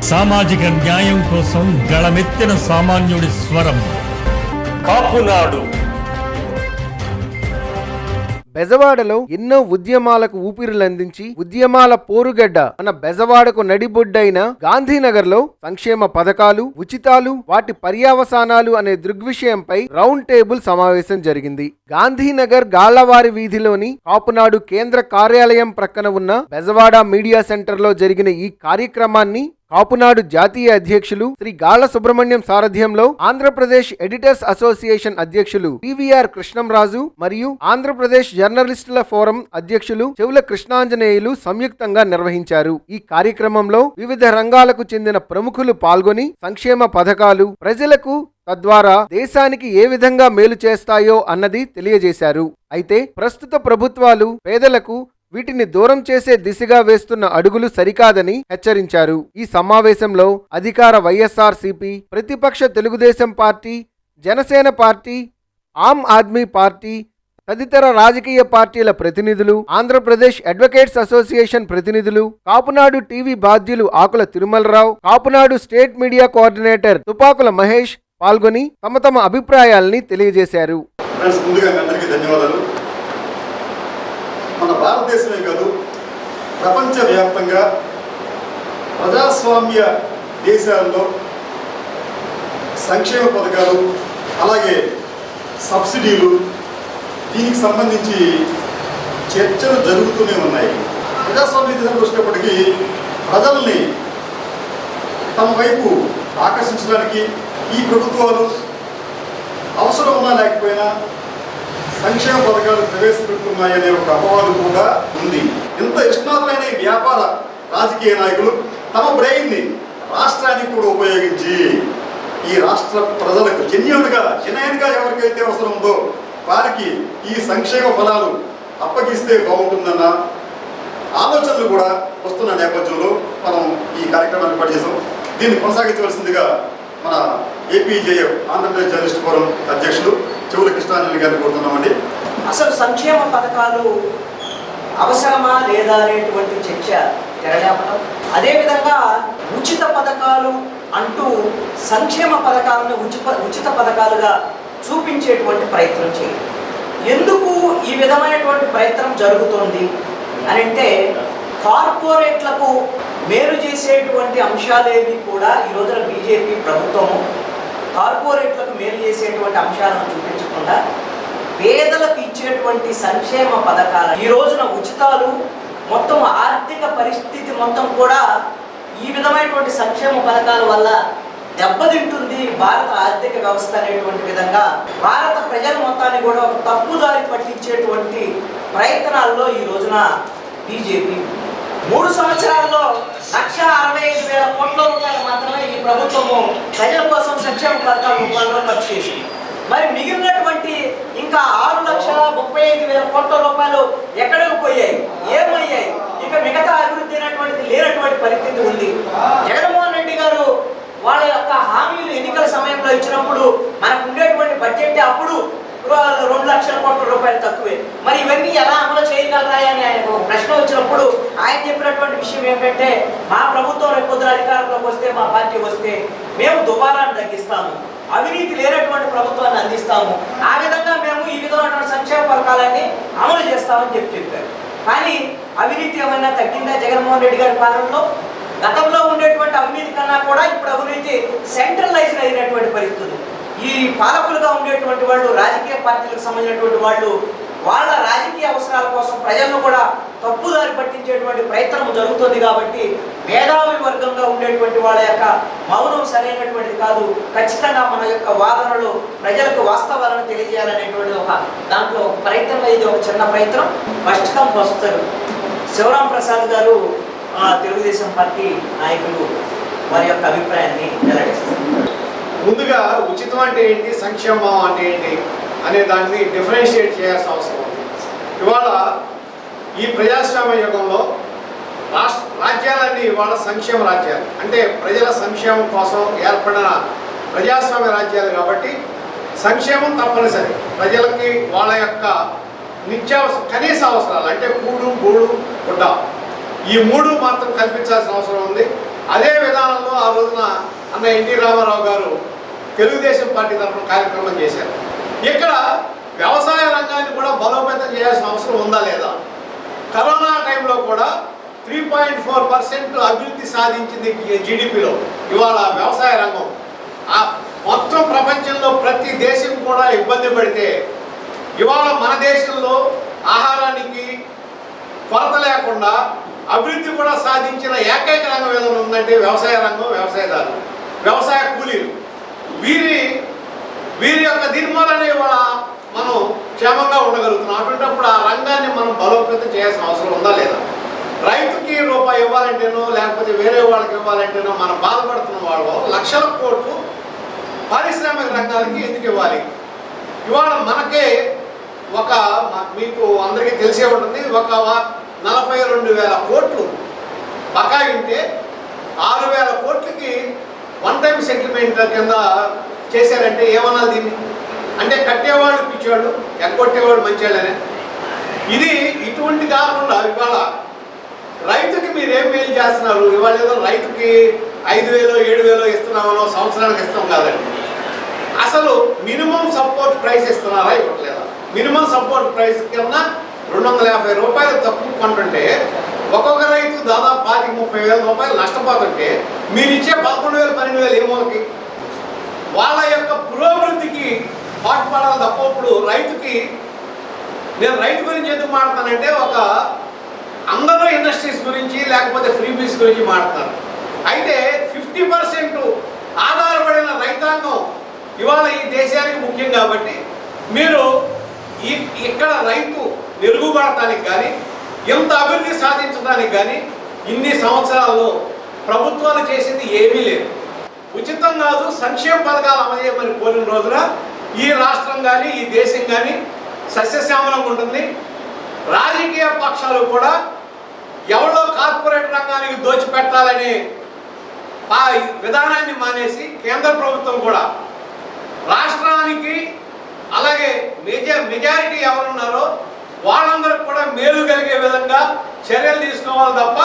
సామాజిక న్యాయం కోసం గళమెత్తిన సామాన్యుడి స్వరం కాపునాడు. బెజవాడలో ఎన్నో ఉద్యమాలకు ఊపిరులందించి ఉద్యమాల పోరుగడ్డ అన్న బెజవాడకు నడిబొడ్డైన గాంధీనగర్ లో సంక్షేమ పథకాలు, ఉచితాలు, వాటి పర్యావసానాలు అనే దృగ్విషయంపై రౌండ్ టేబుల్ సమావేశం జరిగింది. గాంధీనగర్ గాళ్లవారి వీధిలోని కాపునాడు కేంద్ర కార్యాలయం ప్రక్కన ఉన్న బెజవాడ మీడియా సెంటర్ లో జరిగిన ఈ కార్యక్రమాన్ని కాపునాడు జాతీయ అధ్యక్షులు శ్రీ గాళ్ల సుబ్రహ్మణ్యం సారథ్యంలో ఆంధ్రప్రదేశ్ ఎడిటర్స్ అసోసియేషన్ అధ్యక్షులు టివిఆర్ కృష్ణంరాజు మరియు ఆంధ్రప్రదేశ్ జర్నలిస్టుల ఫోరం అధ్యక్షులు చెవుల కృష్ణాంజనేయులు సంయుక్తంగా నిర్వహించారు. ఈ కార్యక్రమంలో వివిధ రంగాలకు చెందిన ప్రముఖులు పాల్గొని సంక్షేమ పథకాలు ప్రజలకు తద్వారా దేశానికి ఏ విధంగా మేలు చేస్తాయో అన్నది తెలియజేశారు. అయితే ప్రస్తుత ప్రభుత్వాలు పేదలకు వీటిని దూరం చేసే దిశగా వేస్తున్న అడుగులు సరికాదని హెచ్చరించారు. ఈ సమావేశంలో అధికార వైఎస్ఆర్సీపీ, ప్రతిపక్ష Telugu Desam party, Janasena party, Aam Aadmi party తదితర రాజకీయ పార్టీల ప్రతినిధులు, ఆంధ్రప్రదేశ్ అడ్వకేట్స్ అసోసియేషన్ ప్రతినిధులు, కాపునాడు టీవీ బాధ్యులు Akula Tirumalarao, Kapunadu state media coordinator Tupakula Mahesh పాల్గొని తమ తమ అభిప్రాయాల్ని తెలియజేశారు. మన భారతదేశమే కాదు, ప్రపంచవ్యాప్తంగా ప్రజాస్వామ్య దేశాల్లో సంక్షేమ పథకాలు అలాగే సబ్సిడీలు దీనికి సంబంధించి చర్చలు జరుగుతూనే ఉన్నాయి. ప్రజాస్వామ్య దేశాలకు వచ్చినప్పటికీ ప్రజల్ని తమ వైపు ఆకర్షించడానికి ఈ ప్రభుత్వాలు అవసరం ఉన్నా లేకపోయినా సంక్షేమ పథకాలు ప్రవేశపెడుతున్నాయనే ఒక అపవాదు కూడా ఉంది. ఇంత ఇష్టనాథులైన వ్యాపార రాజకీయ నాయకులు తమ బ్రెయిన్ని రాష్ట్రానికి కూడా ఉపయోగించి ఈ రాష్ట్ర ప్రజలకు జెన్యూన్గా ఎవరికైతే అవసరం ఉందో వారికి ఈ సంక్షేమ ఫలాలు అప్పగిస్తే బాగుంటుందన్న ఆలోచనలు కూడా వస్తున్న నేపథ్యంలో మనం ఈ కార్యక్రమాన్ని పనిచేసాం. దీన్ని కొనసాగించవలసిందిగా మన ఏపీజేఎఫ్ ఆంధ్రప్రదేశ్ జర్నలిస్ట్ ఫోరం అధ్యక్షులు చెవుల కృష్ణాంజలి గారిని కోరుతున్నామండి. అసలు సంక్షేమ పథకాలు అవసరమా లేదా అనేటువంటి చర్చ తెరలేపడం, అదేవిధంగా ఉచిత పథకాలు అంటూ సంక్షేమ పథకాలను ఉచిత పథకాలుగా చూపించేటువంటి ప్రయత్నం చేయాలి. ఎందుకు ఈ విధమైనటువంటి ప్రయత్నం జరుగుతోంది అని అంటే, కార్పొరేట్లకు మేలు చేసేటువంటి అంశాలేవి కూడా ఈ రోజున బీజేపీ ప్రభుత్వము కార్పొరేట్లకు మేలు చేసేటువంటి అంశాలను చూపించకుండా పేదలకు ఇచ్చేటువంటి సంక్షేమ పథకాలు, ఈ రోజున ఉచితాలు, మొత్తం ఆర్థిక పరిస్థితి మొత్తం కూడా ఈ విధమైనటువంటి సంక్షేమ పథకాల వల్ల దెబ్బతింటుంది భారత ఆర్థిక వ్యవస్థ అనేటువంటి విధంగా భారత ప్రజల మొత్తాన్ని కూడా ఒక తప్పుదారి పట్టించేటువంటి ప్రయత్నాల్లో ఈ రోజున బీజేపీ 3 సంవత్సరాల్లో 1,65,000 కోట్ల రూపాయలు మాత్రమే ఈ ప్రభుత్వము ప్రజల కోసం సంక్షేమ పథకాల రూపాల్లో ఖర్చు చేసింది. మరి మిగిలినటువంటి ఇంకా 6,35,000 కోట్ల రూపాయలు ఎక్కడికి పోయాయి, ఏమయ్యాయి? ఇక మిగతా అభివృద్ధి అనేటువంటిది లేనటువంటి పరిస్థితి ఉంది. జగన్మోహన్ రెడ్డి గారు వాళ్ళ యొక్క హామీలు ఎన్నికల సమయంలో ఇచ్చినప్పుడు మనకు ఉండేటువంటి బడ్జెట్ అప్పుడు 2 లక్షల కోట్ల రూపాయలు తక్కువే. మరి ఇవన్నీ ఎలా అమలు చేయగలరా అని ఆయన ప్రశ్న వచ్చినప్పుడు ఆయన చెప్పినటువంటి విషయం ఏంటంటే, మా ప్రభుత్వం రేపొద్దున అధికారంలోకి వస్తే, మా పార్టీ వస్తే మేము దుబారాన్ని తగ్గిస్తాము, అవినీతి లేనటువంటి ప్రభుత్వాన్ని అందిస్తాము, ఆ విధంగా మేము ఈ విధమైనటువంటి సంక్షేమ పథకాలన్నీ అమలు చేస్తామని చెప్పారు. కానీ అవినీతి ఏమైనా తగ్గిందా జగన్మోహన్ రెడ్డి గారి పాలనలో? గతంలో ఉండేటువంటి అవినీతి కన్నా కూడా ఇప్పుడు అవినీతి సెంట్రలైజ్డ్ అయినటువంటి పరిస్థితులు. ఈ పాలకులుగా ఉండేటువంటి వాళ్ళు, రాజకీయ పార్టీలకు సంబంధించినటువంటి వాళ్ళు వాళ్ళ రాజకీయ అవసరాల కోసం ప్రజలను కూడా తప్పుదారి పట్టించేటువంటి ప్రయత్నం జరుగుతుంది. కాబట్టి మేధావి వర్గంగా ఉండేటువంటి వాళ్ళ యొక్క మౌనం సరైనటువంటిది కాదు. ఖచ్చితంగా మన యొక్క వాదనలు ప్రజలకు వాస్తవాలను తెలియజేయాలనేటువంటి ఒక దాంట్లో ప్రయత్నం. ఇది ఒక చిన్న ప్రయత్నం. First come first Sivaram Prasad garu Telugu Desam party నాయకులు వారి యొక్క అభిప్రాయాన్ని వెల్లడిస్తారు. ముందుగా ఉచితం అంటే ఏంటి, సంక్షేమం అంటే ఏంటి అనే దాన్ని డిఫరెన్షియేట్ చేయాల్సిన అవసరం ఉంది. ఇవాళ ఈ ప్రజాస్వామ్య యుగంలో రాజ్యాలన్నీ ఇవాళ సంక్షేమ రాజ్యాలు, అంటే ప్రజల సంక్షేమం కోసం ఏర్పడిన ప్రజాస్వామ్య రాజ్యాలు. కాబట్టి సంక్షేమం తప్పనిసరి. ప్రజలకి వాళ్ళ యొక్క కనీస అవసరాలు అంటే కూడు, గూడు, గుడ్డ, ఈ 3 మాత్రం కల్పించాల్సిన అవసరం ఉంది. అదే విధానంలో ఆ రోజున అన్న ఎన్టీ రామారావు గారు తెలుగుదేశం పార్టీ తరఫున కార్యక్రమం చేశారు. ఇక్కడ వ్యవసాయ రంగాన్ని కూడా బలోపేతం చేయాల్సిన అవసరం ఉందా లేదా? కరోనా టైంలో కూడా 3.4% అభివృద్ధి సాధించింది జీడిపిలో ఇవాళ వ్యవసాయ రంగం. మొత్తం ప్రపంచంలో ప్రతి దేశం కూడా ఇబ్బంది పడితే ఇవాళ మన దేశంలో ఆహారానికి కొరత లేకుండా అభివృద్ధి కూడా సాధించిన ఏకైక రంగం ఏదైనా ఉందంటే వ్యవసాయ రంగం, వ్యవసాయదారులు, వ్యవసాయ కూలీలు. వీరి యొక్క దినమాలనే ఇవాళ మనం క్షేమంగా ఉండగలుగుతున్నాం. అటువంటిప్పుడు ఆ రంగాన్ని మనం బలోపేతం చేయాల్సిన అవసరం ఉందా లేదా? రైతుకి రూపాయి ఇవ్వాలంటేనో లేకపోతే వేరే వాళ్ళకి ఇవ్వాలంటేనో మనం బాధపడుతున్న వాళ్ళు లక్షల కోట్లు పారిశ్రామిక రంగాలకి ఎందుకు ఇవ్వాలి? ఇవాళ మనకే మీకు అందరికీ తెలిసే ఉంటుంది, 42,000 కోట్లు బకాయి ఉంటే 6,000 కోట్లకి వన్ టైం సెటిల్మెంట్ కింద చేశారంటే ఏమన్నా దీన్ని? అంటే కట్టేవాళ్ళు పిచ్చేవాళ్ళు, ఎగ్గొట్టేవాడు మంచివాళ్ళనే. ఇటువంటి కాకుండా ఇవాళ రైతుకి మీరేం మేలు చేస్తున్నారు? ఇవాళ ఏదో రైతుకి 5,000 7,000 ఇస్తున్నామనో సంవత్సరానికి ఇస్తాం కాదండి. అసలు మినిమం సపోర్ట్ ప్రైస్ ఇస్తున్నారా, ఇవ్వట్లేదా? మినిమం సపోర్ట్ ప్రైస్ కన్నా 250 రూపాయలు తక్కువ కొంటుంటే ఒక్కొక్క రైతు దాదాపు 25,000 రూపాయలు నష్టపోతుంటే మీరు ఇచ్చే 11,000 12,000 ఏమోకి వాళ్ళ యొక్క పురోభివృద్ధికి పాటుపడాలి తప్ప ఇప్పుడు రైతుకి నేను రైతు గురించి ఎందుకు మాట్లాడతానంటే అందరూ ఇండస్ట్రీస్ గురించి లేకపోతే ఫ్రీబీస్ గురించి మాట్లాడతారు. అయితే 50% ఆధారపడిన రైతాంగం ఇవాళ ఈ దేశానికి ముఖ్యం. కాబట్టి మీరు ఇక్కడ రైతు మెరుగుపడటానికి కానీ ఎంత అభివృద్ధి సాధించడానికి కానీ ఇన్ని సంవత్సరాల్లో ప్రభుత్వాలు చేసింది ఏమీ లేదు. ఉచితం కాదు, సంక్షేమ పథకాలు అమలు చేయమని కోరిన రోజున ఈ రాష్ట్రం కానీ ఈ దేశం కానీ సస్యశ్యామలంగా ఉంటుంది. రాజకీయ పక్షాలు కూడా ఎవరో కార్పొరేట్ రంగానికి దోచిపెట్టాలనే విధానాన్ని మానేసి కేంద్ర ప్రభుత్వం కూడా రాష్ట్రానికి అలాగే మెజారిటీ ఎవరున్నారో వాళ్ళందరికి కూడా మేలు కలిగే విధంగా చర్యలు తీసుకోవాలి తప్ప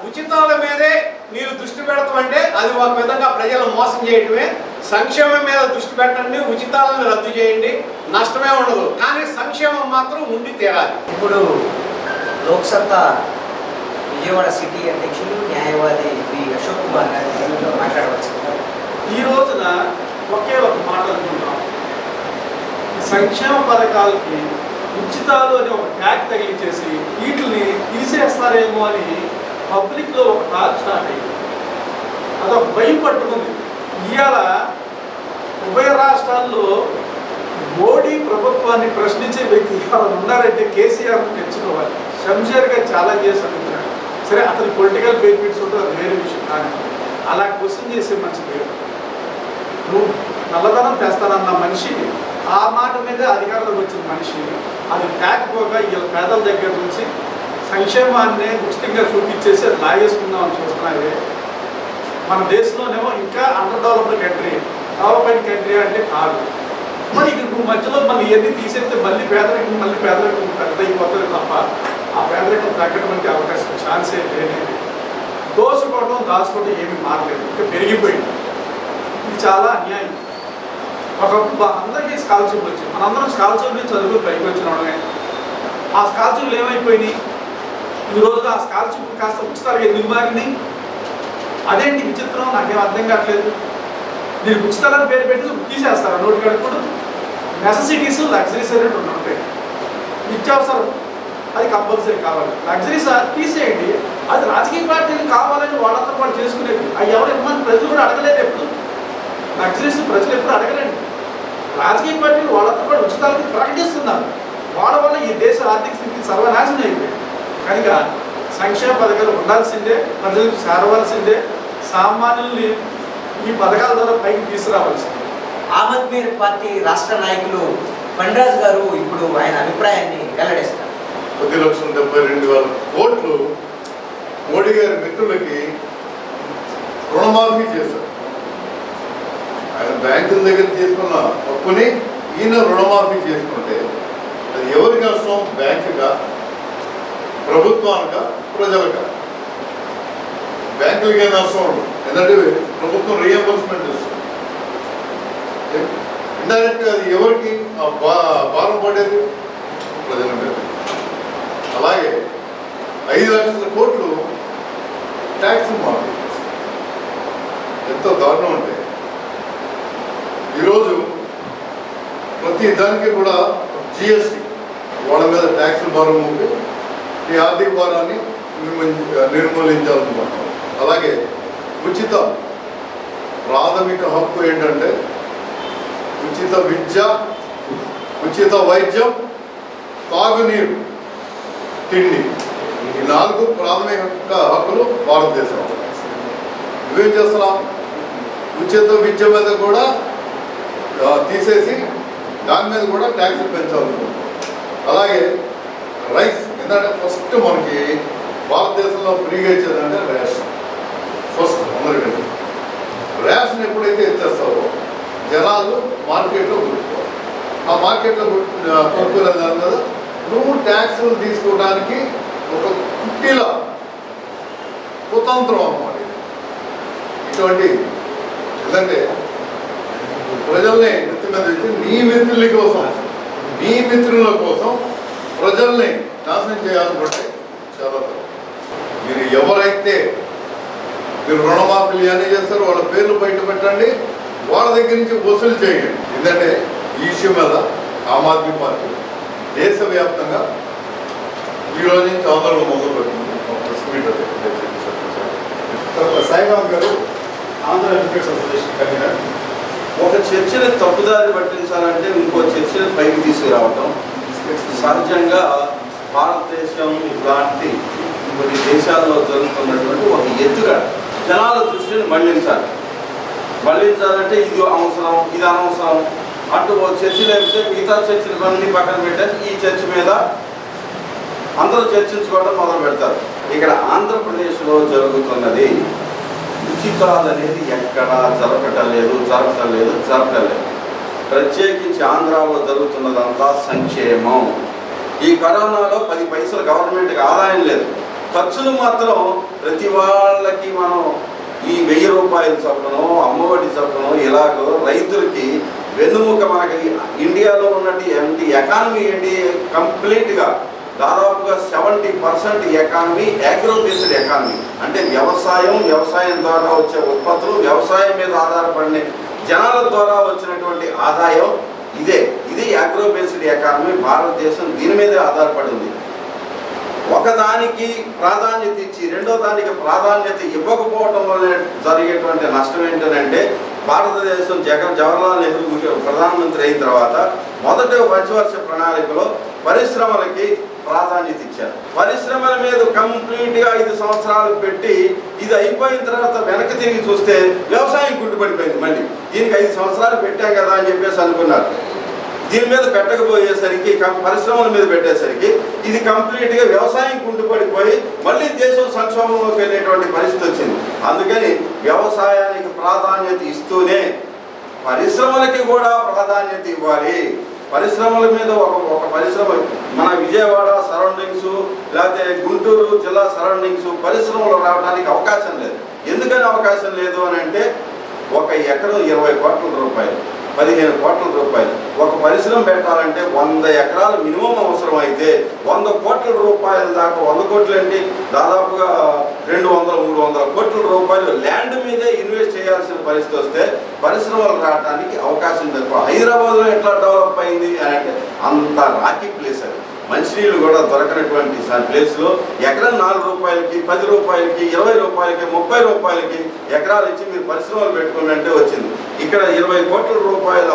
ఉచితాల మీదే మీరు దృష్టి పెడతామంటే అది ఒక విధంగా ప్రజలను మోసం చేయటమే. సంక్షేమం మీద దృష్టి పెట్టండి, ఉచితాలను రద్దు చేయండి, నష్టమే ఉండదు. కానీ సంక్షేమం మాత్రం ఉండి తీరాలి. ఇప్పుడు లోక్సత్తా విజయవాడ సిటీ అధ్యక్షులు న్యాయవాది వి అశోక్ కుమార్ గారితో మాట్లాడవచ్చు. ఈ రోజున ఒకే ఒక మాట అనుకుంటాం, సంక్షేమ పథకాలకి ఉచితాలు అని ఒక ట్యాగ్ తగిలించేసి వీటిని తీసేస్తారేమో అని పబ్లిక్లో ఒక టాక్ స్టార్ట్ అయింది. అదొక భయం పట్టుకుంది. ఇవాళ ఉభయ రాష్ట్రాల్లో మోడీ ప్రభుత్వాన్ని ప్రశ్నించే వ్యక్తి ఎవరు ఉన్నారంటే కేసీఆర్ని తెచ్చుకోవాలి. శంషేర్గా ఛాలెంజ్ చేసి అడుగుతున్నాడు. సరే, అతని పొలిటికల్ బెనిఫిట్స్ ఉంటే అది వేరే విషయం. కానీ అలా క్వశ్చన్ చేసే మనిషి లేదు. నువ్వు నల్లధనం తెస్తానన్న మనిషి, ఆ మాట మీదే అధికారంలోకి వచ్చిన మనిషి, అది తేకపోగా వీళ్ళ పేదల దగ్గర నుంచి సంక్షేమాన్ని ఉచితంగా చూపించేసి అది లాగేసుకుందామని చూస్తున్నారే. మన దేశంలోనేమో ఇంకా under developed country, development country అంటే కాదు. మరి నువ్వు మధ్యలో మళ్ళీ ఇవన్నీ తీసేస్తే మళ్ళీ పేదరికం పెద్ద అయిపోతుంది తప్ప ఆ పేదరికం తగ్గడానికి అవకాశం ఛాన్సే లేదు. దోచుకోవడం దాచుకోవడం ఏమీ మారలేదు, ఇంకా పెరిగిపోయింది. ఇది చాలా అన్యాయం. ఒకప్పుడు అందరికీ స్కాలర్షిప్ వచ్చింది, మనందరం స్కాలర్షిప్ నుంచి చదువుకుని పైకి వచ్చిన వాళ్ళమే. ఆ స్కాలర్షిప్లు ఏమైపోయినాయి? ఈరోజు ఆ స్కాలర్షిప్ కాస్త ఉచితాలు ఎందుకు మారినాయి? అదేంటి విచిత్రం, నాకేం అర్థం కావట్లేదు. నేను ఉచితాలని పేరు పెట్టి తీసేస్తారా? నోటి కడుపుడు నెససిటీస్, లగ్జరీస్ అనేవి ఉంటాయి. నిత్యావసరం అది కంపల్సరీ కావాలి. లగ్జరీస్ తీసేయండి, అది రాజకీయ పార్టీలు కావాలని వాళ్ళంతా వాళ్ళు చేసుకునేది. అవి ఎవరు ఇవ్వమని ప్రజలు కూడా అడగలేదు. ఎప్పుడు లగ్జరీస్ ప్రజలు ఎప్పుడు అడగలేండి. రాజకీయ పార్టీలు వాళ్ళంతా కూడా ఉచితాలకి ప్రకటిస్తున్నారు. వాళ్ళ వల్ల ఈ దేశ ఆర్థిక స్థితి సర్వనాశనం అయిపోయింది. కనుక సంక్షేమ పథకాలు ఉండాల్సిందే, ప్రజలకు చేరవలసిందే, సామాన్యుల్ని ఈ పథకాల ద్వారా పైకి తీసుకురావాల్సిందే. ఆమ్ ఆద్మీ పార్టీ రాష్ట్ర నాయకులు పండ్రాజు గారు ఇప్పుడు ఆయన అభిప్రాయాన్ని వెల్లడిస్తారు. 1,72,000 కోట్లు మోడీ గారి మిత్రులకి రుణమాఫీ చేశారు. ఆయన బ్యాంకుల దగ్గర తీసుకున్న అప్పుని ఈయన రుణమాఫీ చేసుకుంటే అది ఎవరికి అవసరం? బ్యాంకుగా, ప్రభుత్వానికా, ప్రజలుగా? బ్యాంకులకి ఏం నష్టం ఉండదు, ఎందుకంటే ప్రభుత్వం రీఎంబర్స్మెంట్ ఇస్తుంది. ఇండైరెక్ట్ అది ఎవరికి భారం పడేది? ప్రజల మీద. అలాగే 5 లక్షల కోట్లు ట్యాక్స్ మాఫీ. ఎంతో దారుణం అంటే ఈరోజు ప్రతి దానికి కూడా జిఎస్టీ వాళ్ళ మీద ట్యాక్స్ భారం ఉంది. ఈ ఆర్థిక భారాన్ని నిర్మూలించాలనుకుంటున్నాం. అలాగే ఉచిత ప్రాథమిక హక్కు ఏంటంటే ఉచిత విద్య, ఉచిత వైద్యం, తాగునీరు, తిండి. ఈ 4 ప్రాథమిక హక్కులు భారతదేశంలో. ఇవేం చేస్తున్నాం? ఉచిత విద్య మీద కూడా తీసేసి దాని మీద కూడా ట్యాక్స్ పెంచాలనుకుంటున్నాం. అలాగే రైస్, ఎందుకంటే ఫస్ట్ మనకి భారతదేశంలో ఫ్రీగా ఇచ్చేదంటే రేషన్. ఫస్ట్ అందరికీ రేషన్ ఎప్పుడైతే ఇచ్చేస్తావో జనాలు మార్కెట్లో కొట్టుకోవాలి. ఆ మార్కెట్లో కొట్టుకునే దాని మీద నువ్వు ట్యాక్సులు తీసుకోవడానికి ఒక కుట్టిలా కుతంత్రం అన్నమాట. ఇటువంటి ఎందుకంటే ప్రజల్ని నెత్తి మీద పెట్టి నీ మిత్రుల కోసం, నీ మిత్రుల కోసం ప్రజల్ని నాశనం చేయాలనుకుంటే చాలా తప్పు. మీరు ఎవరైతే మీరు రుణమాఫీలు అని చేస్తారో వాళ్ళ పేర్లు బయట పెట్టండి, వాళ్ళ దగ్గర నుంచి వసూలు చేయండి. ఎందుకంటే ఈ విషయం మీద ఆమ్ ఆద్మీ పార్టీ దేశవ్యాప్తంగా ఈరోజు నుంచి ఆందోళన మొదలుపెట్టింది. సాయిబాబు గారు ఆంధ్ర ఎడ్యుకేషన్ అసోసియేషన్ కన్వీనర్. ఒక చర్చని తప్పుదారి పట్టించాలంటే ఇంకో చర్చని పైకి తీసుకురావటం సహజంగా భారతదేశం లాంటి కొన్ని దేశాల్లో జరుగుతున్నటువంటి ఒక ఎత్తుగా జనాల దృష్టిని మళ్లించాలంటే ఇది అవసరం, ఇది అనవసరం అంటూ ఒక చర్చ లేకపోతే మిగతా చర్చలన్నీ పక్కన పెట్టారు. ఈ చర్చ మీద అందరూ చర్చించుకోవడం మొదలు పెడతారు. ఇక్కడ ఆంధ్రప్రదేశ్లో జరుగుతున్నది ఉచితాలు అనేది ఎక్కడా జరపటలేదు. ప్రత్యేకించి ఆంధ్రాలో జరుగుతున్నదంతా సంక్షేమం. ఈ కరోనాలో 10 పైసలు గవర్నమెంట్కి ఆదాయం లేదు. ఖర్చులు మాత్రం ప్రతి వాళ్ళకి మనం ఈ 1000 రూపాయల చొప్పునో అమ్మఒడి చొప్పునో ఇలాగో రైతులకి వెన్నుముక. మనకి ఇండియాలో ఉన్నటువంటి ఎకానమీ ఏంటి? కంప్లీట్గా దాదాపుగా 70% ఎకానమీ అగ్రో బేస్డ్ ఎకానమీ. అంటే వ్యవసాయం ద్వారా వచ్చే ఉత్పత్తులు, వ్యవసాయం మీద ఆధారపడిన జనాల ద్వారా వచ్చినటువంటి ఆదాయం ఇది అగ్రో బేస్డ్ ఎకానమీ. భారతదేశం దీని మీదే ఆధారపడి ఉంది. ఒకదానికి ప్రాధాన్యత ఇచ్చి రెండో దానికి ప్రాధాన్యత ఇవ్వకపోవటం వల్ల జరిగేటువంటి నష్టం ఏంటంటే భారతదేశం జవహర్లాల్ నెహ్రూ ప్రధానమంత్రి అయిన తర్వాత మొదటి పంచవర్ష ప్రణాళికలో పరిశ్రమలకి ప్రాధాన్యత ఇచ్చారు. పరిశ్రమల మీద కంప్లీట్గా 5 సంవత్సరాలు పెట్టి ఇది అయిపోయిన తర్వాత వెనక్కి తిరిగి చూస్తే వ్యవసాయం గుట్టుపడిపోయింది. మళ్ళీ దీనికి 5 సంవత్సరాలు పెట్టాం కదా అని చెప్పేసి అనుకున్నారు. దీని మీద పెట్టకపోయేసరికి పరిశ్రమల మీద పెట్టేసరికి ఇది కంప్లీట్గా వ్యవసాయం కుంటుపడిపోయి మళ్ళీ దేశం సంక్షోభంలోకి వెళ్ళేటువంటి పరిస్థితి వచ్చింది. అందుకని వ్యవసాయానికి ప్రాధాన్యత ఇస్తూనే పరిశ్రమలకి కూడా ప్రాధాన్యత ఇవ్వాలి. పరిశ్రమల మీద ఒక పరిశ్రమ మన విజయవాడ సరౌండింగ్స్ లేకపోతే గుంటూరు జిల్లా సరౌండింగ్స్ పరిశ్రమలు రావడానికి అవకాశం లేదు. ఎందుకని అవకాశం లేదు అని అంటే 1 ఎకరం 20 కోట్ల రూపాయలు, 15 కోట్ల రూపాయలు. ఒక పరిశ్రమ పెట్టాలంటే 100 ఎకరాలు మినిమం అవసరం అయితే 100 కోట్ల రూపాయల దాకా, 100 కోట్లు అంటే దాదాపుగా 200-300 కోట్ల రూపాయలు ల్యాండ్ మీదే ఇన్వెస్ట్ చేయాల్సిన పరిస్థితి వస్తే పరిశ్రమలు రావడానికి అవకాశం తక్కువ. హైదరాబాద్లో ఎట్లా డెవలప్ అయింది అని అంటే అంత రాకీ ప్లేస్ అది. మంచినీళ్ళు కూడా దొరకనటువంటి ప్లేస్లో ఎకరం 4 రూపాయలకి, 10 రూపాయలకి, 20 రూపాయలకి, 30 రూపాయలకి ఎకరాలు ఇచ్చి మీరు పరిశ్రమలు పెట్టుకోండి అంటే వచ్చింది. ఇక్కడ 20 కోట్ల రూపాయల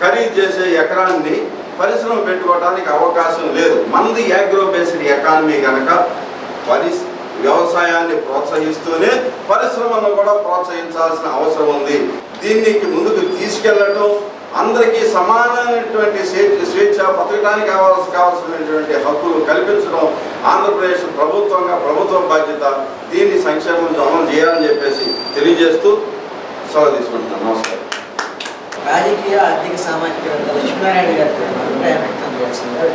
ఖరీదు చేసే ఎకరాన్ని పరిశ్రమ పెట్టుకోవడానికి అవకాశం లేదు. మనది అగ్రో బేస్డ్ ఎకానమీ కనుక వ్యవసాయాన్ని ప్రోత్సహిస్తూనే పరిశ్రమను కూడా ప్రోత్సహించాల్సిన అవసరం ఉంది. దీనికి ముందుకు తీసుకెళ్లటం, అందరికీ సమానమైనటువంటి స్వేచ్ఛ, బతకడానికి కావాల్సినటువంటి హక్కులు కల్పించడం ఆంధ్రప్రదేశ్ ప్రభుత్వం బాధ్యత. దీన్ని సంక్షేమం అమలు చేయాలని చెప్పేసి తెలియజేస్తూ సెలవు తీసుకుంటున్నాను. నమస్కారం. రాజకీయ ఆర్థిక సామాజిక లక్ష్మీనారాయణ గారి అభిప్రాయం వ్యక్తం చేయాల్సిందిగా.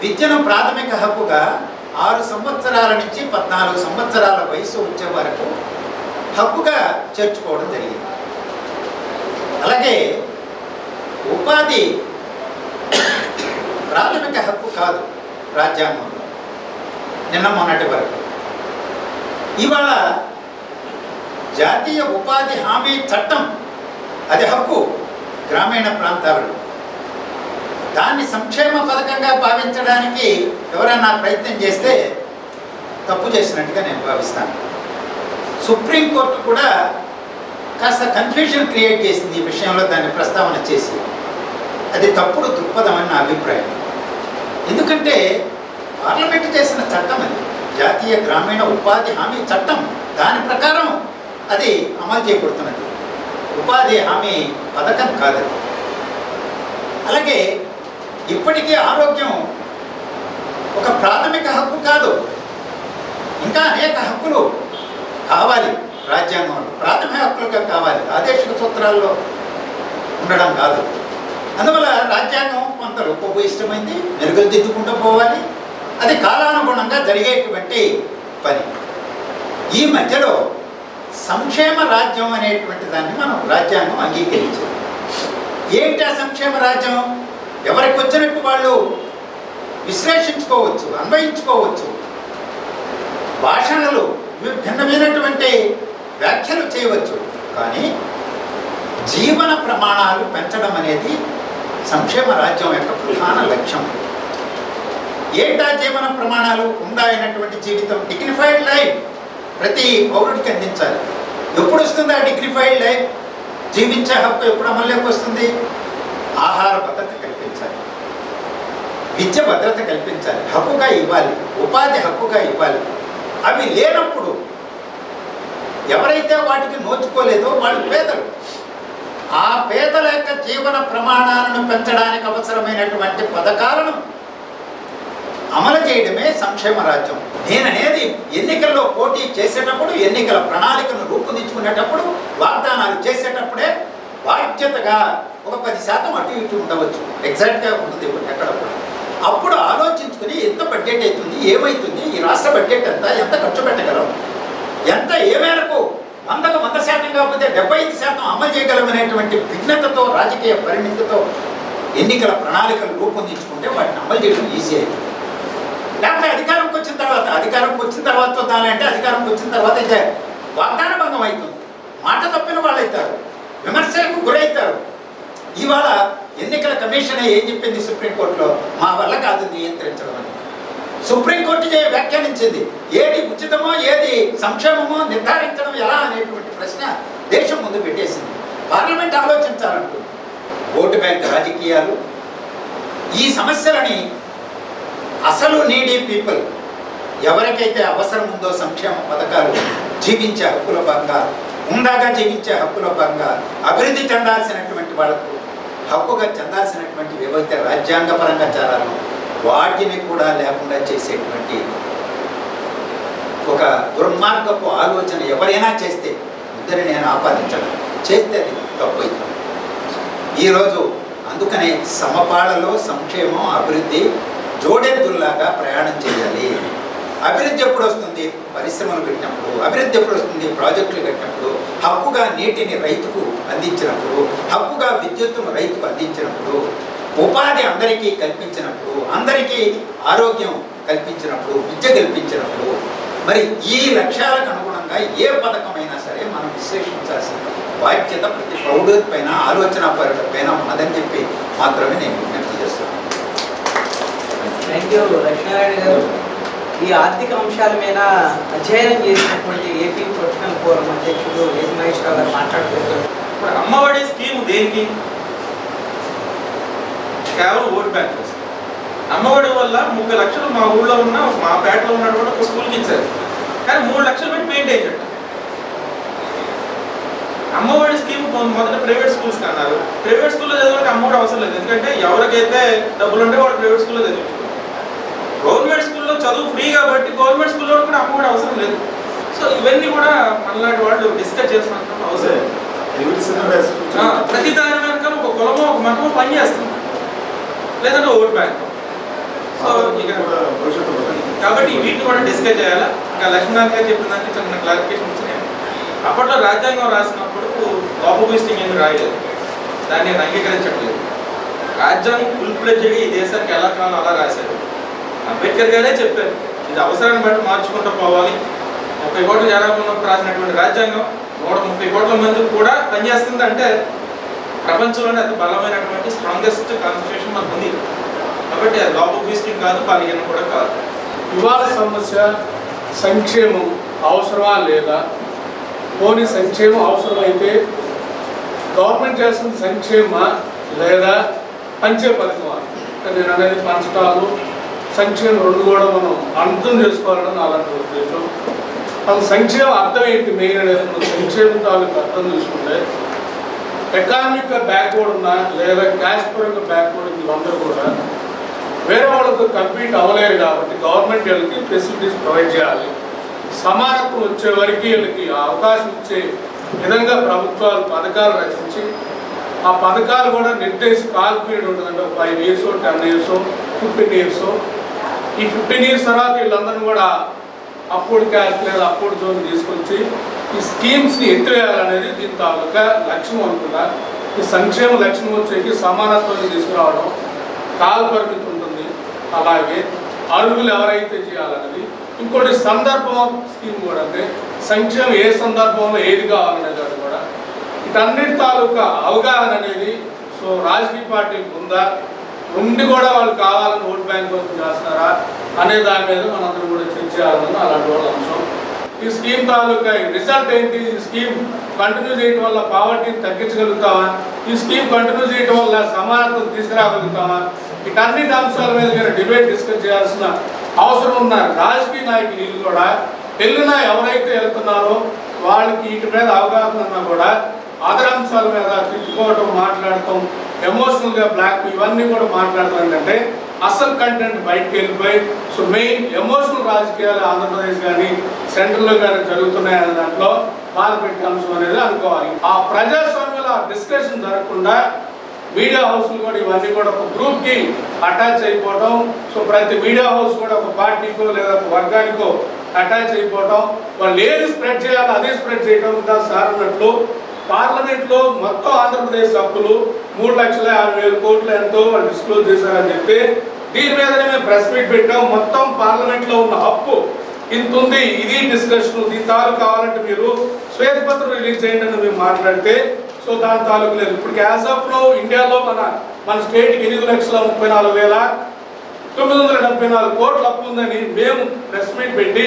విద్యను ప్రాథమిక హక్కుగా 6 సంవత్సరాల నుంచి 14 సంవత్సరాల వయసు వచ్చే వరకు హక్కుగా చేర్చుకోవడం జరిగింది. అలాగే ఉపాధి ప్రాథమిక హక్కు కాదు రాజ్యాంగంలో నిన్న మొన్నటి వరకు. ఇవాళ జాతీయ ఉపాధి హామీ చట్టం అది హక్కు గ్రామీణ ప్రాంతాలలో. దాన్ని సంక్షేమ పథకంగా భావించడానికి ఎవరైనా ప్రయత్నం చేస్తే తప్పు చేసినట్టుగా నేను భావిస్తాను. సుప్రీంకోర్టు కూడా కాస్త కన్ఫ్యూజన్ క్రియేట్ చేసింది ఈ విషయంలో, దాన్ని ప్రస్తావన చేసి. అది తప్పుడు దృక్పథం అని నా అభిప్రాయం. ఎందుకంటే పార్లమెంటు చేసిన చట్టం అది, జాతీయ గ్రామీణ ఉపాధి హామీ చట్టం. దాని ప్రకారం అది అమలు చేయబడుతున్నది, ఉపాధి హామీ పథకం కాదది. అలాగే ఇప్పటికీ ఆరోగ్యం ఒక ప్రాథమిక హక్కు కాదు, ఇంకా అనేక హక్కులు కావాలి రాజ్యాంగంలో. ప్రాథమిక హక్కులుగా కావాలి, ఆదేశిక సూత్రాల్లో ఉండడం కాదు. అందువల్ల రాజ్యాంగం కొంత రూపభూయిష్టమైంది, మెరుగుదిద్దుకుంటూ పోవాలి. అది కాలానుగుణంగా జరిగేటువంటి పని. ఈ మధ్యలో సంక్షేమ రాజ్యం అనేటువంటి దాన్ని మనం రాజ్యాంగం అంగీకరించాం. ఏంటి ఆ సంక్షేమ రాజ్యం? ఎవరికి వచ్చినట్టు వాళ్ళు విశ్లేషించుకోవచ్చు, అన్వయించుకోవచ్చు, భాషణలు భిన్నమైనటువంటి వ్యాఖ్యలు చేయవచ్చు. కానీ జీవన ప్రమాణాలు పెంచడం అనేది సంక్షేమ రాజ్యం యొక్క ప్రధాన లక్ష్యం. ఏంటా జీవన ప్రమాణాలు? ఉండాలైనటువంటి జీవితం, డిగ్నిఫైడ్ లైఫ్ ప్రతి పౌరుడికి అందించాలి. ఎప్పుడు వస్తుంది ఆ డిగ్నిఫైడ్ లైఫ్? జీవించే హక్కు ఎప్పుడు అమల్లోకి వస్తుంది? ఆహార భద్రత కల్పించాలి, విద్య భద్రత కల్పించాలి, హక్కుగా ఇవ్వాలి, ఉపాధి హక్కుగా ఇవ్వాలి. అవి లేనప్పుడు ఎవరైతే వాటికి నోచుకోలేదో వాళ్ళు పేదలు. ఆ పేదల యొక్క జీవన ప్రమాణాలను పెంచడానికి అవసరమైనటువంటి పథకాలను అమలు చేయడమే సంక్షేమ రాజ్యం. నేననేది ఎన్నికల్లో పోటీ చేసేటప్పుడు, ఎన్నికల ప్రణాళికను రూపొందించుకునేటప్పుడు, వాగ్దానాలు చేసేటప్పుడే బాధ్యతగా ఒక 10% అటు ఇటు ఉండవచ్చు, ఎగ్జాక్ట్గా ఉంటుంది ఎక్కడప్పుడు. అప్పుడు ఆలోచించుకుని ఎంత బడ్జెట్ అవుతుంది, ఏమవుతుంది, ఈ రాష్ట్ర బడ్జెట్ ఎంత ఖర్చు పెట్టగలం, ఎంత ఏ మేరకు 100కు 100% కాకపోతే 75% అమలు చేయగలమనేటువంటి విఘ్నతతో, రాజకీయ పరిణితితో ఎన్నికల ప్రణాళికలు రూపొందించుకుంటే వాటిని అమలు చేయడం ఈజీ అవుతుంది. లేకపోతే అధికారంకి వచ్చిన తర్వాత చూద్దామంటే అధికారంకి వచ్చిన తర్వాత అయితే వాగ్దాన భంగం అవుతుంది, మాట తప్పిన వాళ్ళు అవుతారు, విమర్శలకు గురవుతారు. ఇవాళ ఎన్నికల కమిషన్ ఏం చెప్పింది సుప్రీంకోర్టులో? మా వల్ల కాదు నియంత్రించడం అని సుప్రీంకోర్టు వ్యాఖ్యానించింది. ఏది ఉచితమో ఏది సంక్షేమమో నిర్ధారించడం ఎలా అనేటువంటి ప్రశ్న దేశం ముందు పెట్టేసింది. పార్లమెంట్ ఆలోచించాలంటుంది. ఓటు బ్యాంక్ రాజకీయాలు ఈ సమస్యలని అసలు నీడీ పీపుల్, ఎవరికైతే అవసరం ఉందో సంక్షేమ పథకాలు జీవించే హక్కుల భాగంగా, ఉందాగా జీవించే హక్కుల భాగంగా, అభివృద్ధి చెందాల్సినటువంటి వాళ్ళకు హక్కుగా చెందాల్సినటువంటి ఏవైతే రాజ్యాంగపరంగా చారాలో వాటిని కూడా లేకుండా చేసేటువంటి ఒక దుర్మార్గపు ఆలోచన ఎవరైనా చేస్తే ఇద్దరు నేను ఆపాదించడం చేస్తే అది తప్పు అవుతుంది. ఈరోజు అందుకనే సమపాళలో సంక్షేమం అభివృద్ధి జోడెద్దుల్లాగా ప్రయాణం చేయాలి. అభివృద్ధి ఎప్పుడు వస్తుంది? పరిశ్రమలు పెట్టినప్పుడు. అభివృద్ధి ఎప్పుడు వస్తుంది? ప్రాజెక్టులు కట్టినప్పుడు, హక్కుగా నీటిని రైతుకు అందించినప్పుడు, హక్కుగా విద్యుత్తును రైతుకు అందించినప్పుడు, ఉపాధి అందరికీ కల్పించినప్పుడు, అందరికీ ఆరోగ్యం కల్పించినప్పుడు, విద్య కల్పించినప్పుడు. మరి ఈ లక్ష్యాలకు అనుగుణంగా ఏ పథకమైనా సరే మనం విశ్లేషించాల్సిన బాధ్యత ప్రతి పౌరుడి పైన, ఆలోచన పైన ఉన్నదని చెప్పి మాత్రమే నేను విజ్ఞప్తి చేస్తున్నాను. థ్యాంక్ యూ లక్ష్మీనారాయణ గారు. ఈ ఆర్థిక అంశాల మీద అధ్యయనం చేసినటువంటి ఏపీ ప్రొఫెషనల్ ఫోరం అధ్యక్షుడు ఏపీ మహేశ్వరరావు గారు మాట్లాడుతున్నారు. ఇప్పుడు అమ్మఒడి స్కీమ్ దేనికి? కేవలం ఓట్ బ్యాంక్ కోసం. అమ్మఒడి వల్ల 30 లక్షలు మా ఊళ్ళో ఉన్న, మా పేటలో ఉన్నటువంటి ఒక స్కూల్కి ఇచ్చారు, కానీ 3 లక్షలు పెట్టి మెయింటైన్ చేయట. అమ్మఒడి స్కీమ్ మొదట ప్రైవేట్ స్కూల్స్కి అన్నారు. ప్రైవేట్ స్కూల్లో చదివాక అమ్మఒడి అవసరం లేదు, ఎందుకంటే ఎవరికైతే డబ్బులు ఉంటే వాళ్ళు ప్రైవేట్ స్కూల్లో చదివించుకుంటారు. గవర్నమెంట్ స్కూల్లో చదువు ఫ్రీ కాబట్టి గవర్నమెంట్ స్కూల్లో కూడా అమ్మఒడి అవసరం లేదు. సో ఇవన్నీ కూడా మనలాంటి వాళ్ళు డిస్కస్ చేసినంత అవసరం. ప్రతి దాని వెనక ఒక కులమో ఒక మతమో పనిచేస్తుంది, లేదంటే ఓట్ బ్యాంక్. సో ఇక కాబట్టి వీటిని కూడా డిస్కస్ చేయాలా. ఇంకా లక్ష్మీనాథ్ గారు చెప్పిన దానికి చిన్న క్లారిఫికేషన్ ఇచ్చినాయి. అప్పట్లో రాజ్యాంగం రాసినప్పుడు లోపభూయిస్టింగ్ ఏమి రాయలేదు, దాన్ని నేను అంగీకరించట్లేదు. రాజ్యాంగం ఫుల్ ఫ్లెడ్జ్గా ఈ దేశానికి ఎలా కావాలో అలా రాశారు. అంబేద్కర్ గారే చెప్పారు ఇది అవసరాన్ని బట్టి మార్చుకుంటూ పోవాలి. 30 కోట్ల జనాభా ఉన్నప్పుడు రాసినటువంటి రాజ్యాంగం 130 కోట్ల మంది కూడా పనిచేస్తుంది అంటే ప్రపంచంలోనే అతి బలమైనటువంటి స్ట్రాంగెస్ట్ కాన్స్టిట్యూషన్ మనకు ఉంది. కాబట్టి అది లోపభూయిస్టింగ్ కాదు, బలహీనం కూడా కాదు. ఇవాళ సమస్య సంక్షేమం అవసరమా లేదా? పోనీ సంక్షేమం అవసరమైతే గవర్నమెంట్ చేస్తున్న సంక్షేమమా లేదా పంచే పథకమా? నేను అనేది పంచటాలు సంక్షేమం రెండు కూడా మనం అర్థం చేసుకోవాలని నా అలాంటి ఉద్దేశం. మన సంక్షేమం అర్థం ఏంటి మెయిన్ అనేది మనం సంక్షేమం తాలూకు అర్థం చూసుకుంటే ఎకానమిక్గా బ్యాక్వర్డ్ ఉన్నా లేదా క్యాష్ పరంగా బ్యాక్వర్డ్ వీళ్ళందరూ కూడా వేరే వాళ్ళతో కంపీట్ అవ్వలేరు. కాబట్టి గవర్నమెంట్ వీళ్ళకి ఫెసిలిటీస్ ప్రొవైడ్ చేయాలి. సమానత్వం వచ్చే వరకు వీళ్ళకి అవకాశం ఇచ్చే విధంగా ప్రభుత్వాలు పథకాలు రచించి ఆ పథకాలు కూడా నిర్దేశి కాల్ పీరియడ్ ఉంటుందంటే 5 years 10 years 15 years. ఈ 15 years తర్వాత వీళ్ళందరినీ కూడా అప్పుడు క్యాష్ లేదా అప్పుడు జోన్ తీసుకొచ్చి ఈ స్కీమ్స్ని ఎత్తివేయాలనేది దీని తాలూకా లక్ష్యం అనుకున్నా. ఈ సంక్షేమ లక్ష్యం వచ్చేకి సమానత్వాన్ని తీసుకురావడం, కాల పరిమితి ఉంటుంది, అలాగే అర్హులు ఎవరైతే చేయాలనేది. ఇంకోటి సందర్భం స్కీమ్ కూడా అంటే సంక్షేమం ఏ సందర్భంలో ఏది కావాలనేది అది కూడా వీటన్నిటి తాలూకా అవగాహన అనేది సో రాజకీయ పార్టీలకు ఉందా, ఉండి కూడా వాళ్ళు కావాలని ఓట్ బ్యాంక్ కోసం చేస్తారా అనే దాని మీద మనందరం కూడా చర్చ చేయాలని అలాంటి వాళ్ళ అంశం. ఈ స్కీమ్ తాలూకా రిజల్ట్ ఏంటి? ఈ స్కీమ్ కంటిన్యూ చేయడం వల్ల పావర్టీని తగ్గించగలుగుతామా? ఈ స్కీమ్ కంటిన్యూ చేయడం వల్ల సమానత్వం తీసుకురాగలుగుతామా? వీటన్నిటి అంశాల మీద మీరు డిబేట్ డిస్కస్ చేయాల్సిన అవసరం ఉన్న రాజకీయ నాయకులు కూడా వెళ్ళినా ఎవరైతే వెళ్తున్నారో వాళ్ళకి వీటి మీద అవగాహన ఉన్నా కూడా అదర్ అంశాల మీద తిట్టుకోవటం, మాట్లాడటం, ఎమోషనల్గా బ్లాక్ ఇవన్నీ కూడా మాట్లాడటం ఏంటంటే అసలు కంటెంట్ బయటకు వెళ్ళిపోయి సో మెయిన్ ఎమోషనల్ రాజకీయాలు ఆంధ్రప్రదేశ్ కానీ సెంట్రల్లో కానీ జరుగుతున్నాయనే దాంట్లో పాల్పెట్టే అంశం అనేది అనుకోవాలి. ఆ ప్రజాస్వామ్యంలో ఆ డిస్కషన్ జరగకుండా మీడియా హౌస్లు కూడా ఇవన్నీ కూడా ఒక గ్రూప్కి అటాచ్ అయిపోవటం. సో ప్రతి మీడియా హౌస్ కూడా ఒక పార్టీకో లేదా ఒక వర్గానికో అటాచ్ అయిపోవటం, వాళ్ళు ఏది స్ప్రెడ్ చేయాలో అదే స్ప్రెడ్ చేయడం. సార్ అన్నట్లు పార్లమెంట్లో మొత్తం ఆంధ్రప్రదేశ్ హక్కులు 3,50,000 కోట్లు ఎంతో వాళ్ళు డిస్క్లోజ్ చేశారని చెప్పి దీని మీదనే మేము ప్రెస్ మీట్ పెట్టాం. మొత్తం పార్లమెంట్లో ఉన్న హక్కు ఇంత ఉంది, ఇది డిస్కషన్, దీని తాలూకు కావాలంటే మీరు శ్వేతపత్రం రిలీజ్ చేయండి అని మేము మాట్లాడితే సో దాని తాలూకు లేదు. ఇప్పుడు యాజ్ ఆఫ్ నౌ ఇండియాలో మన స్టేట్కి 8,34,974 కోట్ల అప్పు ఉందని మేము ప్రెస్ మీట్ పెట్టి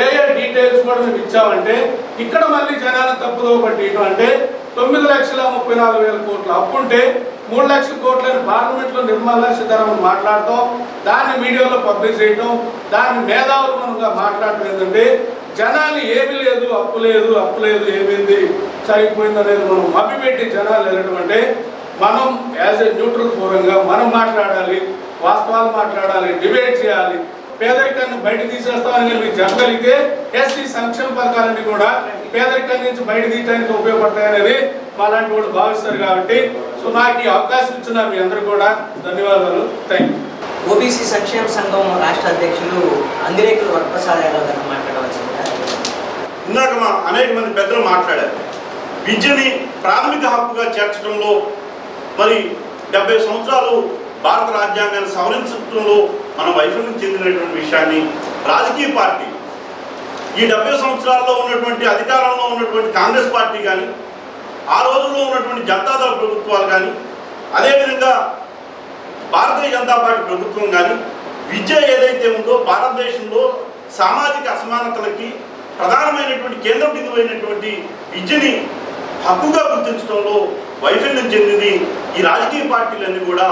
ఏ డీటెయిల్స్ కూడా మేము ఇచ్చామంటే ఇక్కడ మళ్ళీ జనాన్ని తప్పుదో పట్టియటం అంటే 9,34,000 కోట్ల అప్పు ఉంటే 3 లక్షల కోట్లని పార్లమెంట్లో నిర్మలా సీతారామన్ మాట్లాడటం, దాన్ని మీడియాలో పబ్లిష్ చేయటం, దాన్ని మేధావులు మనంగా మాట్లాడటం ఏంటంటే జనాలు ఏమీ లేదు, అప్పు లేదు, అప్పు లేదు, ఏమైంది సరిపోయింది అనేది మనం మభ్యపెట్టి జనాలు వెళ్ళడం అంటే మనం యాజ్ ఏ న్యూట్రల్ ఫోరంగా మనం మాట్లాడాలి, వాస్తవాలు మాట్లాడాలి, డిబేట్ చేయాలి. పేదరికాన్ని బయట తీసేస్తామని మీరు చెప్పగలిగితే ఎస్సీ సంక్షేమ పథకాలన్నీ కూడా పేదరికాన్ని నుంచి బయట తీయడానికి ఉపయోగపడతాయనేది మాలాంటి వాళ్ళు భావిస్తారు. కాబట్టి సో నాకు ఈ అవకాశం ఇచ్చిన మీ అందరూ కూడా ధన్యవాదాలు. Thank you. ఓబీసీ సంక్షేమ సంఘం రాష్ట్ర అధ్యక్షులు అంగిరేకుల వరప్రసాద్ యాదవ్ గారు మాట్లాడవలసిందిగా. ఇందాక అనేక మంది పెద్దలు మాట్లాడారు. విద్యని ప్రాథమిక హక్కుగా చేర్చడంలో మరి 70 సంవత్సరాలు భారత రాజ్యాంగాన్ని సవరించడంలో మనం వైఫల్యం చెందినటువంటి విషయాన్ని రాజకీయ పార్టీ ఈ 70 సంవత్సరాల్లో ఉన్నటువంటి అధికారంలో ఉన్నటువంటి కాంగ్రెస్ పార్టీ కానీ ఆ రోజుల్లో ఉన్నటువంటి జనతాదళ ప్రభుత్వాలు కానీ అదేవిధంగా భారతీయ జనతా పార్టీ ప్రభుత్వం కానీ విద్య ఏదైతే ఉందో భారతదేశంలో సామాజిక అసమానతలకి ప్రధానమైనటువంటి కేంద్ర బిందువైనటువంటి విద్యని హక్కుగా గుర్తించడంలో వైఫల్యం చెందింది ఈ రాజకీయ పార్టీలన్నీ కూడా.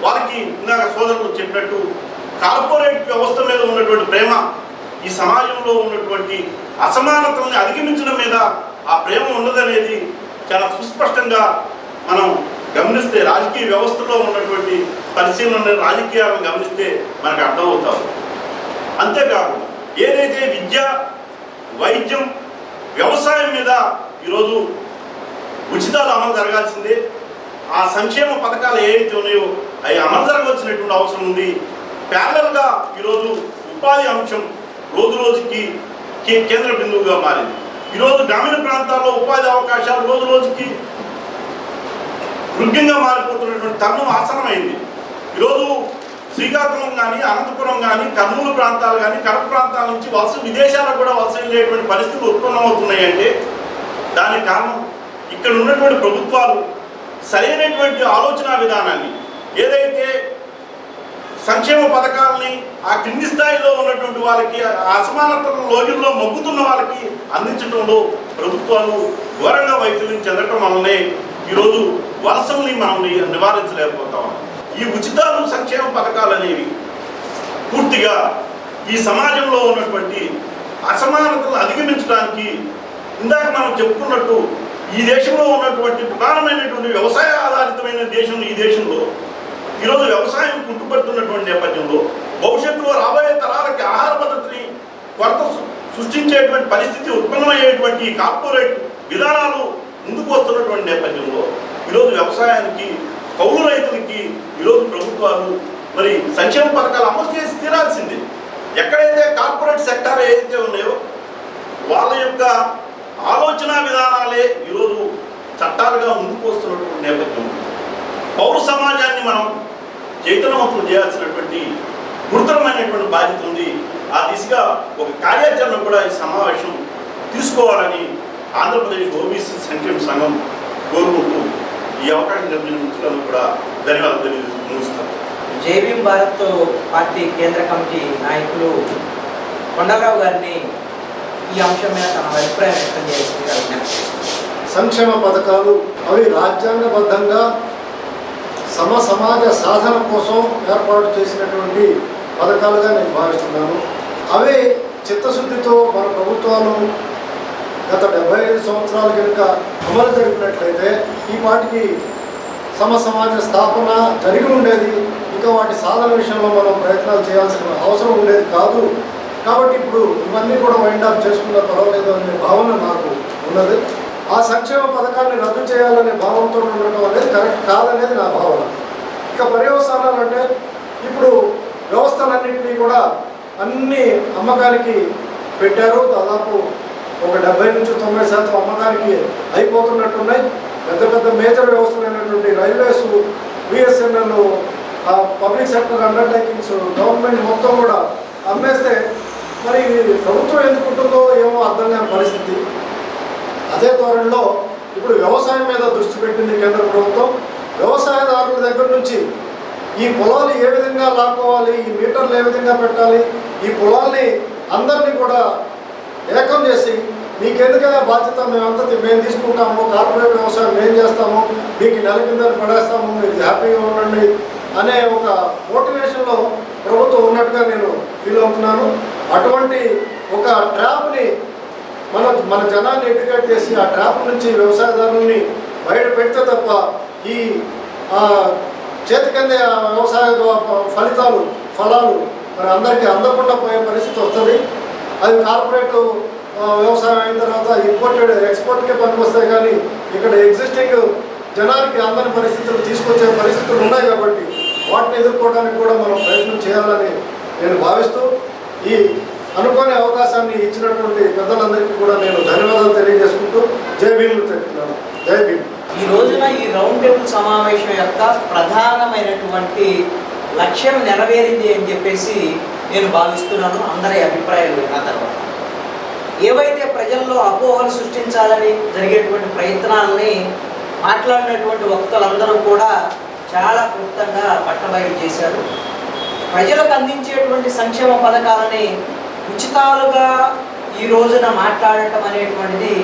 వారికి ఇందాక సోదరులు చెప్పినట్టు కార్పొరేట్ వ్యవస్థ మీద ఉన్నటువంటి ప్రేమ, ఈ సమాజంలో ఉన్నటువంటి అసమానతల్ని అధిగమించడం మీద ఆ ప్రేమ ఉన్నదనేది చాలా సుస్పష్టంగా మనం గమనిస్తే రాజకీయ వ్యవస్థలో ఉన్నటువంటి పరిశీలన రాజకీయాలను గమనిస్తే మనకు అర్థమవుతారు. అంతేకాదు ఏదైతే విద్య, వైద్యం, వ్యవసాయం మీద ఈరోజు ఉచితాలు అమలు జరగాల్సిందే. ఆ సంక్షేమ పథకాలు ఏవైతే ఉన్నాయో అవి అమలు జరగవలసినటువంటి అవసరం ఉంది. ప్యారలల్గా ఈరోజు ఉపాధి అంశం రోజు రోజుకి కేంద్ర బిందువుగా మారింది. ఈరోజు గ్రామీణ ప్రాంతాల్లో ఉపాధి అవకాశాలు రోజు రోజుకి వృద్ధిగా మారిపోతున్నటువంటి తరుణం ఆసనమైంది. ఈరోజు శ్రీకాకుళం కానీ, అనంతపురం కానీ, కర్నూలు ప్రాంతాలు కానీ, కడప ప్రాంతాల నుంచి విదేశాలకు కూడా వలస వెళ్ళేటువంటి పరిస్థితులు ఉత్పన్నమవుతున్నాయి. అంటే దానికి కారణం ఇక్కడ ఉన్నటువంటి ప్రభుత్వాలు సరైనటువంటి ఆలోచన విధానాన్ని, ఏదైతే సంక్షేమ పథకాలని ఆ కింది స్థాయిలో ఉన్నటువంటి వాళ్ళకి, అసమానతల లోగిల్లో మొగ్గుతున్న వాళ్ళకి అందించడంలో ప్రభుత్వాలు ఘోరంగా వైఫల్యం చెందటం వల్లనే ఈరోజు వలసల్ని మనం నివారించలేకపోతాం. ఈ ఉచితాలు, సంక్షేమ పథకాలు అనేవి పూర్తిగా ఈ సమాజంలో ఉన్నటువంటి అసమానతలను అధిగమించడానికి, ఇందాక మనం చెప్పుకున్నట్టు ఈ దేశంలో ఉన్నటువంటి ప్రధానమైనటువంటి వ్యవసాయ ఆధారితమైన దేశం ఈ దేశంలో ఈరోజు వ్యవసాయం కుంటుపడుతున్నటువంటి నేపథ్యంలో భవిష్యత్తులో రాబోయే తరాలకి ఆహార పద్ధతిని కొరత సృష్టించేటువంటి పరిస్థితి ఉత్పన్నమయ్యేటువంటి కార్పొరేట్ విధానాలు ముందుకు వస్తున్నటువంటి నేపథ్యంలో ఈరోజు వ్యవసాయానికి, కౌలు రైతులకి ఈరోజు ప్రభుత్వాలు మరి సంక్షేమ పథకాలు అమలు చేసి తీరాల్సిందే. ఎక్కడైతే కార్పొరేట్ సెక్టార్ ఏదైతే ఉన్నాయో వాళ్ళ యొక్క ఆలోచన విధానాలే ఈరోజు చట్టాలుగా ముందుకు వస్తున్నటువంటి నేపథ్యం. పౌర సమాజాన్ని మనం చైతన్యవంతులు చేయాల్సినటువంటి గురుతరమైనటువంటి బాధ్యత ఉంది. ఆ దిశగా ఒక కార్యాచరణ కూడా ఈ సమావేశం తీసుకోవాలని ఆంధ్రప్రదేశ్ ఓబీసీ సంక్షేమ సంఘం కోరుకుంటూ ఈ అవకాశం కల్పించినందుకు కూడా ధన్యవాదాలు తెలియజేస్తాను. జై భీమ్ భారత్ పార్టీ కేంద్ర కమిటీ నాయకులు కొండలరావు గారిని ఈ అంశం మీద తన అభిప్రాయం వ్యక్తం చేయాల్సిందిగా సంక్షేమ పథకాలు అవి రాజ్యాంగబద్ధంగా సమాజ సాధన కోసం ఏర్పాటు చేసినటువంటి పథకాలుగా నేను భావిస్తున్నాను. అవే చిత్తశుద్ధితో మన ప్రభుత్వాలు గత 75 సంవత్సరాల కనుక అమలు జరిపినట్లయితే ఈ పాటికి సమాజ స్థాపన జరిగి ఉండేది. ఇంకా వాటి సాధన విషయంలో మనం ప్రయత్నాలు చేయాల్సిన అవసరం ఉండేది కాదు. కాబట్టి ఇప్పుడు ఇవన్నీ కూడా వైండ్ అప్ చేసుకున్నా పర్వాలేదు అనే భావన నాకు ఉన్నది. ఆ సంక్షేమ పథకాన్ని రద్దు చేయాలనే భావంతో ఉండటం అనేది కరెక్ట్ కాదనేది నా భావన. ఇక పర్యవసానాలు అంటే ఇప్పుడు వ్యవస్థలన్నింటినీ కూడా అన్ని అమ్మకానికి పెట్టారు. దాదాపు ఒక 70 నుంచి 90% అమ్మకానికి అయిపోతున్నట్టున్నాయి. పెద్ద పెద్ద మేజర్ వ్యవస్థలైనటువంటి railways, BSNL, public sector undertakings, government మొత్తం కూడా అమ్మేస్తే మరి ప్రభుత్వం ఎందుకుంటుందో ఏమో అర్థం కాని పరిస్థితి. అదే ధోరణిలో ఇప్పుడు వ్యవసాయం మీద దృష్టి పెట్టింది కేంద్ర ప్రభుత్వం. వ్యవసాయదారుల దగ్గర నుంచి ఈ పొలాలు ఏ విధంగా లాక్కోవాలి, ఈ మీటర్లు ఏ విధంగా పెట్టాలి, ఈ పొలాల్ని అందరినీ కూడా ఏకం చేసి మీకెందుకైనా బాధ్యత మేము తీసుకుంటాము, కార్పొరేట్ వ్యవసాయం మేము చేస్తాము, మీకు నెల కింద పడేస్తాము, మీకు హ్యాపీగా ఉండండి అనే ఒక మోటివేషన్లో ప్రభుత్వం ఉన్నట్టుగా నేను ఫీల్ అవుతున్నాను. అటువంటి ఒక ట్రాప్ని మన జనాన్ని ఎడ్యుకేట్ చేసి ఆ ట్రాప్ నుంచి వ్యవసాయదారుల్ని బయట పెడితే తప్ప ఈ చేతికందే వ్యవసాయ ఫలాలు మరి అందరికీ అందకుండా పోయే పరిస్థితి వస్తుంది. అది కార్పొరేట్ వ్యవసాయం అయిన తర్వాత ఇంపోర్టెడ్ ఎక్స్పోర్ట్కే పనికొస్తాయి. కానీ ఇక్కడ ఎగ్జిస్టింగ్ జనానికి అందని పరిస్థితులు తీసుకొచ్చే పరిస్థితులు ఉన్నాయి. కాబట్టి వాటిని ఎదుర్కోవడానికి కూడా మనం ప్రయత్నం చేయాలని నేను భావిస్తూ ఈ అనుకోని అవకాశాన్ని ఇచ్చినటువంటి పెద్దలందరికీ కూడా నేను ధన్యవాదాలు తెలియజేసుకుంటూ జై భీమ్ చెప్తున్నాను. జై భీమ్. ఈ రోజున ఈ రౌండ్ టేబుల్ సమావేశం యొక్క ప్రధానమైనటువంటి లక్ష్యం నెరవేరింది అని చెప్పేసి నేను భావిస్తున్నాను. అందరి అభిప్రాయాలు విన్న తర్వాత ఏవైతే ప్రజల్లో అపోహలు సృష్టించాలని జరిగేటువంటి ప్రయత్నాలని మాట్లాడినటువంటి వక్తలందరూ కూడా చాలా క్లుప్తంగా పట్టబయలు చేశారు. ప్రజలకు అందించేటువంటి సంక్షేమ పథకాలని ఉచితాలుగా ఈ రోజున మాట్లాడటం అనేటువంటిది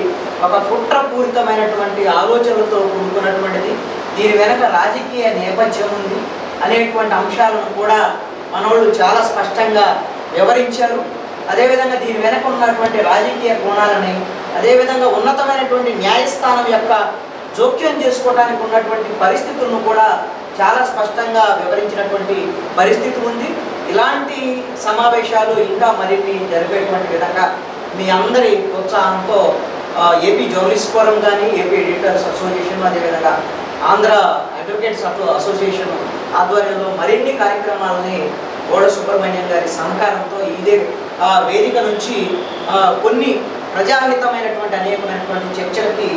ఒక కుట్రపూరితమైనటువంటి ఆలోచనలతో కూడుకున్నటువంటిది. దీని వెనక రాజకీయ నేపథ్యం ఉంది అనేటువంటి అంశాలను కూడా మనోళ్ళు చాలా స్పష్టంగా వివరించారు. అదేవిధంగా దీని వెనక ఉన్నటువంటి రాజకీయ కోణాలని, అదేవిధంగా ఉన్నతమైనటువంటి న్యాయస్థానం యొక్క జోక్యం చేసుకోవడానికి ఉన్నటువంటి పరిస్థితులను కూడా చాలా స్పష్టంగా వివరించినటువంటి పరిస్థితి ఉంది. ఇలాంటి సమావేశాలు ఇంకా మరిన్ని జరిపేటువంటి విధంగా మీ అందరి ప్రోత్సాహంతో ఏపీ జర్నలిస్ట్ ఫోరం కానీ, ఏపీ ఎడిటర్స్ అసోసియేషన్, అదేవిధంగా ఆంధ్ర అడ్వకేట్స్ అసోసియేషన్ ఆధ్వర్యంలో మరిన్ని కార్యక్రమాలని గోడ సుబ్రహ్మణ్యం గారి సహకారంతో ఇదే వేదిక నుంచి కొన్ని ప్రజాహితమైనటువంటి అనేకమైనటువంటి చర్చలకి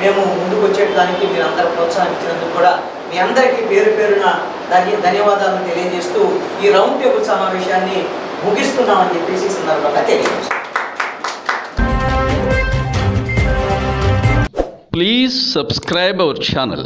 మేము ముందుకు వచ్చేటానికి మీరు అందరూ ప్రోత్సహించినందుకు కూడా మీ అందరికీ పేరు పేరున ధన్యవాదాలు తెలియజేస్తూ ఈ రౌండ్ టేబుల్ సమావేశాన్ని ముగిస్తున్నామని చెప్పేసి ఈ సందర్భంగా తెలియజేస్తాం. Please subscribe our channel.